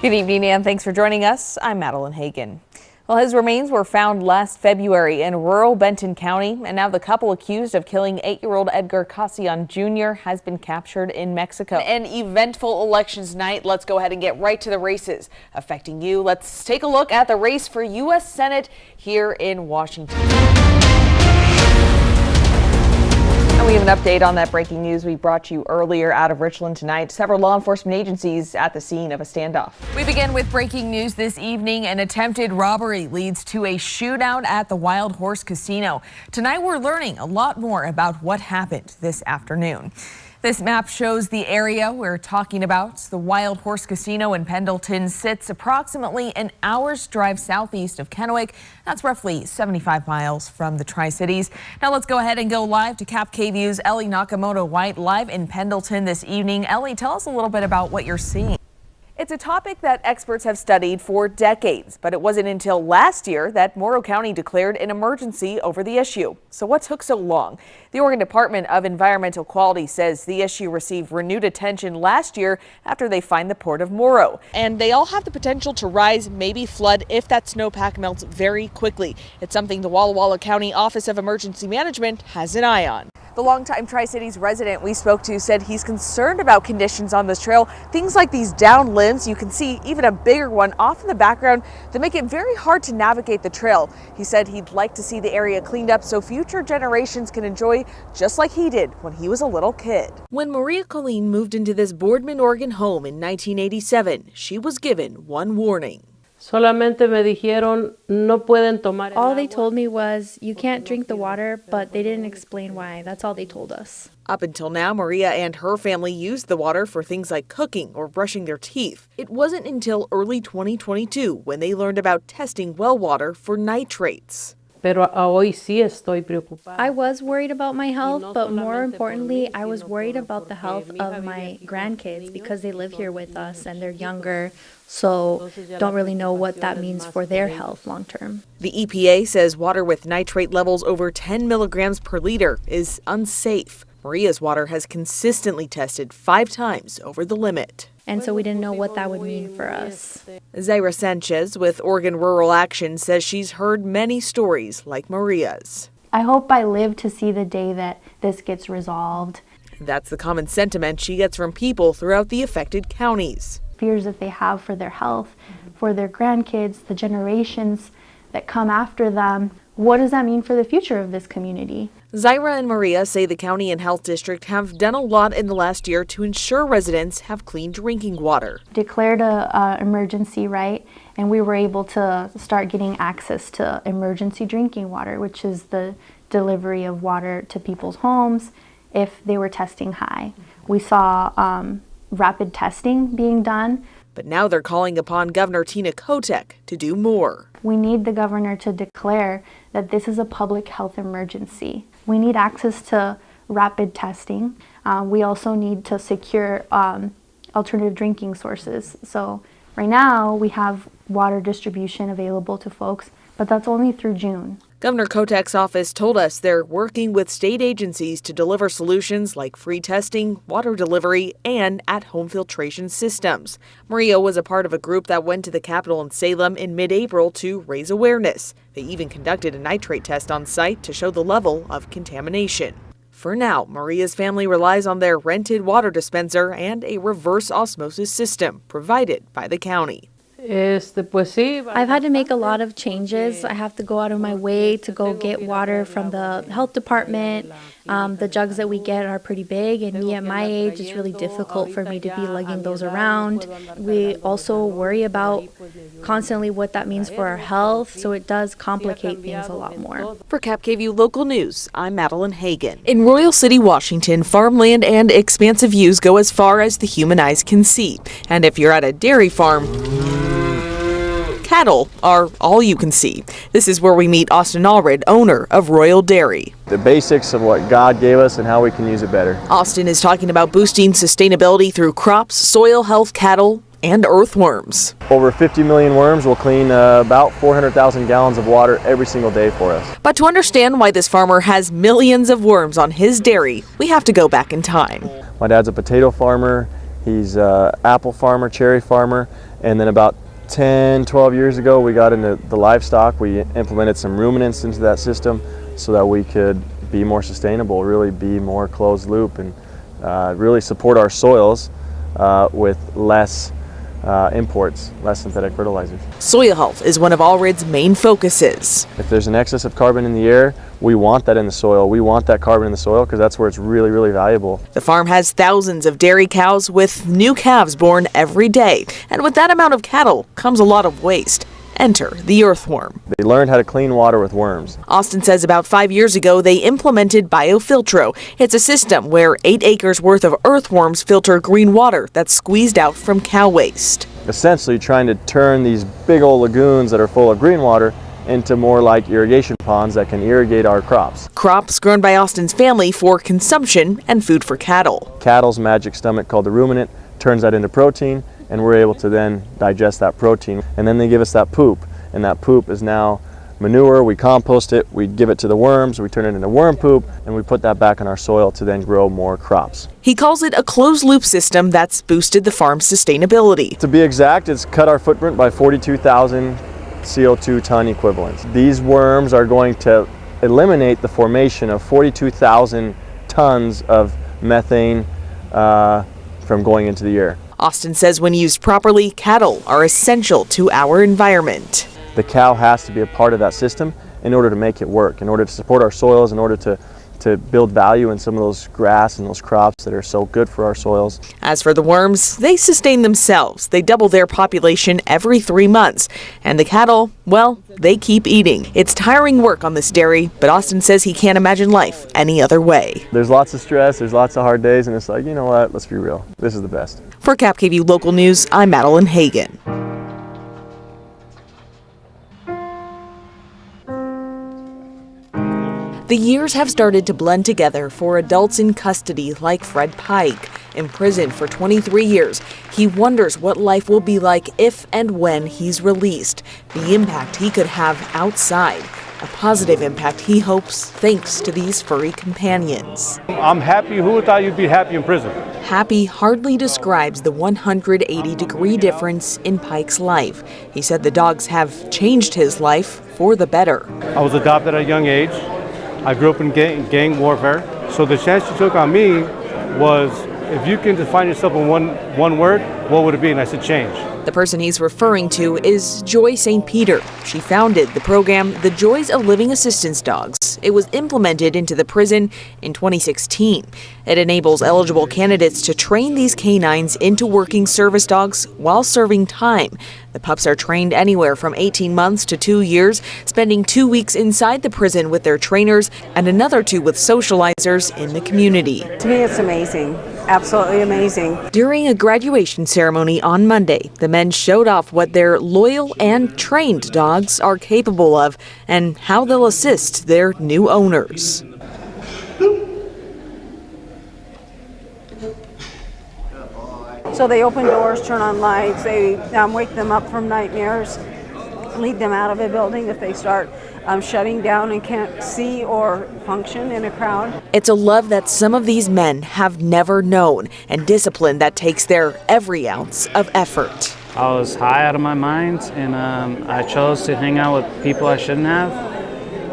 Good evening, and thanks for joining us. I'm Madeleine Hagen. Well, his remains were found last February in rural Benton County, and now the couple accused of killing 8-year-old Edgar Casillan Jr. has been captured in Mexico. An eventful elections night. Let's go ahead and get right to the races affecting you. Let's take a look at the race for U.S. Senate here in Washington. And we have an update on that breaking news we brought you earlier out of Richland tonight. Several law enforcement agencies at the scene of a standoff. We begin with breaking news this evening. An attempted robbery leads to a shootout at the Wild Horse Casino. Tonight we're learning a lot more about what happened this afternoon. This map shows the area we're talking about. The Wild Horse Casino in Pendleton sits approximately an hour's drive southeast of Kennewick. That's roughly 75 miles from the Tri-Cities. Now let's go ahead and go live to Cap KVU's Ellie Nakamoto-White live in Pendleton this evening. Ellie, tell us a little bit about what you're seeing. It's a topic that experts have studied for decades, but it wasn't until last year that Morrow County declared an emergency over the issue. So what took so long? The Oregon Department of Environmental Quality says the issue received renewed attention last year after they fined the port of Morrow. And they all have the potential to rise, maybe flood, if that snowpack melts very quickly. It's something the Walla Walla County Office of Emergency Management has an eye on. The longtime Tri-Cities resident we spoke to said he's concerned about conditions on this trail. Things like these downed limbs, you can see even a bigger one off in the background, that make it very hard to navigate the trail. He said he'd like to see the area cleaned up so future generations can enjoy just like he did when he was a little kid. When Maria Colleen moved into this Boardman, Oregon home in 1987, she was given one warning. Solamente me dijeron no pueden tomar. All they told me was you can't drink the water, but they didn't explain why. That's all they told us. Up until now, Maria and her family used the water for things like cooking or brushing their teeth. It wasn't until early 2022 when they learned about testing well water for nitrates. Pero hoy sí estoy preocupada. I was worried about my health, but more importantly, I was worried about the health of my grandkids because they live here with us and they're younger, so don't really know what that means for their health long term. The EPA says water with nitrate levels over 10 milligrams per liter is unsafe. Maria's water has consistently tested 5 times over the limit. And so we didn't know what that would mean for us. Zaira Sanchez with Oregon Rural Action says she's heard many stories like Maria's. I hope I live to see the day that this gets resolved. That's the common sentiment she gets from people throughout the affected counties. Fears that they have for their health, for their grandkids, the generations that come after them. What does that mean for the future of this community? Zaira and Maria say the county and health district have done a lot in the last year to ensure residents have clean drinking water. Declared a emergency, right? And we were able to start getting access to emergency drinking water, which is the delivery of water to people's homes if they were testing high. We saw rapid testing being done. But now they're calling upon Governor Tina Kotek to do more. We need the governor to declare that this is a public health emergency. We need access to rapid testing. We also need to secure alternative drinking sources. So right now we have water distribution available to folks, but that's only through June. Governor Kotek's office told us they're working with state agencies to deliver solutions like free testing, water delivery, and at-home filtration systems. Maria was a part of a group that went to the Capitol in Salem in mid-April to raise awareness. They even conducted a nitrate test on site to show the level of contamination. For now, Maria's family relies on their rented water dispenser and a reverse osmosis system provided by the county. I've had to make a lot of changes. I have to go out of my way to go get water from the health department. The jugs that we get are pretty big, and me at my age, it's really difficult for me to be lugging those around. We also worry about constantly what that means for our health, so it does complicate things a lot more. For Cap KVU Local News, I'm Madeleine Hagen. In Royal City, Washington, farmland and expansive views go as far as the human eyes can see. And if you're at a dairy farm, cattle are all you can see. This is where we meet Austin Allred, owner of Royal Dairy. The basics of what God gave us and how we can use it better. Austin is talking about boosting sustainability through crops, soil health, cattle, and earthworms. Over 50 million worms will clean about 400,000 gallons of water every single day for us. But to understand why this farmer has millions of worms on his dairy, we have to go back in time. My dad's a potato farmer, he's an apple farmer, cherry farmer, And then about 10, 12 years ago, we got into the livestock. We implemented some ruminants into that system so that we could be more sustainable, really be more closed loop, and really support our soils with less imports, less synthetic fertilizers. Soil health is one of Allred's main focuses. If there's an excess of carbon in the air, we want that in the soil. We want that carbon in the soil because that's where it's really, really valuable. The farm has thousands of dairy cows with new calves born every day. And with that amount of cattle comes a lot of waste. Enter the earthworm. They learned how to clean water with worms. Austin says about 5 years ago, they implemented Biofiltro. It's a system where 8 acres worth of earthworms filter green water that's squeezed out from cow waste. Essentially trying to turn these big old lagoons that are full of green water into more like irrigation ponds that can irrigate our crops. Crops grown by Austin's family for consumption and food for cattle. Cattle's magic stomach, called the ruminant, turns that into protein, and we're able to then digest that protein. And then they give us that poop, and that poop is now manure. We compost it, we give it to the worms, we turn it into worm poop, and we put that back in our soil to then grow more crops. He calls it a closed loop system that's boosted the farm's sustainability. To be exact, it's cut our footprint by 42,000 CO2 ton equivalents. These worms are going to eliminate the formation of 42,000 tons of methane from going into the air. Austin says when used properly, cattle are essential to our environment. The cow has to be a part of that system in order to make it work, in order to support our soils, in order to build value in some of those grass and those crops that are so good for our soils. As for the worms, they sustain themselves. They double their population every 3 months. And the cattle, well, they keep eating. It's tiring work on this dairy, but Austin says he can't imagine life any other way. There's lots of stress, there's lots of hard days, and it's like, you know what, let's be real. This is the best. For CapKV Local News, I'm Madeleine Hagen. The years have started to blend together for adults in custody like Fred Pike. In prison for 23 years, he wonders what life will be like if and when he's released, the impact he could have outside. A positive impact, he hopes, thanks to these furry companions. I'm happy. Who would thought you'd be happy in prison? Happy hardly describes the 180-degree difference in Pike's life. He said the dogs have changed his life for the better. I was adopted at a young age. I grew up in gang warfare. So the chance you took on me was, if you can define yourself in one word, what would it be? And I said change. The person he's referring to is Joy St. Peter. She founded the program The Joys of Living Assistance Dogs. It was implemented into the prison in 2016. It enables eligible candidates to train these canines into working service dogs while serving time. The pups are trained anywhere from 18 months to 2 years, spending 2 weeks inside the prison with their trainers and another 2 with socializers in the community. To me, it's amazing. Absolutely amazing. During a graduation ceremony on Monday, the men showed off what their loyal and trained dogs are capable of and how they'll assist their new owners. So they open doors, turn on lights, they wake them up from nightmares, lead them out of a building if they start shutting down and can't see or function in a crowd. It's a love that some of these men have never known and discipline that takes their every ounce of effort. I was high out of my mind, and I chose to hang out with people I shouldn't have,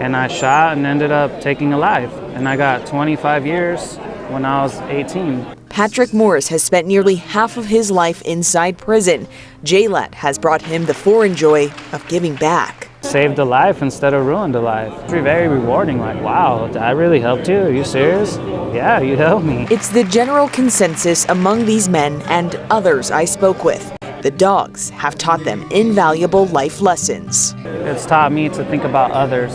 and I shot and ended up taking a life. And I got 25 years when I was 18. Patrick Morris has spent nearly half of his life inside prison. JLAT has brought him the foreign joy of giving back. Saved a life instead of ruined a life. It's very rewarding, like, wow, I really helped you? Are you serious? Yeah, you helped me. It's the general consensus among these men and others I spoke with. The dogs have taught them invaluable life lessons. It's taught me to think about others.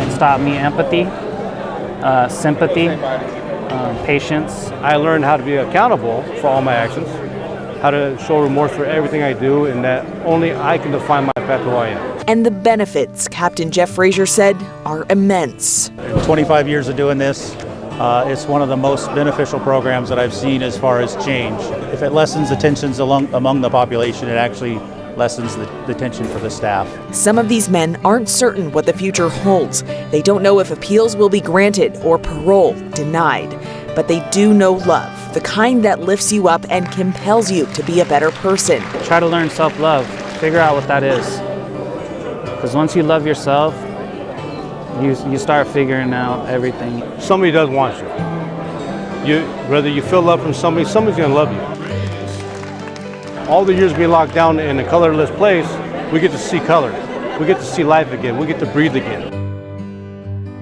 It's taught me empathy, sympathy, patience. I learned how to be accountable for all my actions, how to show remorse for everything I do, and that only I can define my path to who I am. And the benefits, Captain Jeff Frazier said, are immense. 25 years of doing this, it's one of the most beneficial programs that I've seen as far as change. If it lessens the tensions among the population, it actually lessens the tension for the staff. Some of these men aren't certain what the future holds. They don't know if appeals will be granted or parole denied, but they do know love the kind that lifts you up and compels you to be a better person. Try to learn self-love. Figure out what that is. Because once you love yourself, you start figuring out everything. Somebody does want you. Whether you feel love from somebody, somebody's gonna love you. All the years being locked down in a colorless place, we get to see color. We get to see life again. We get to breathe again.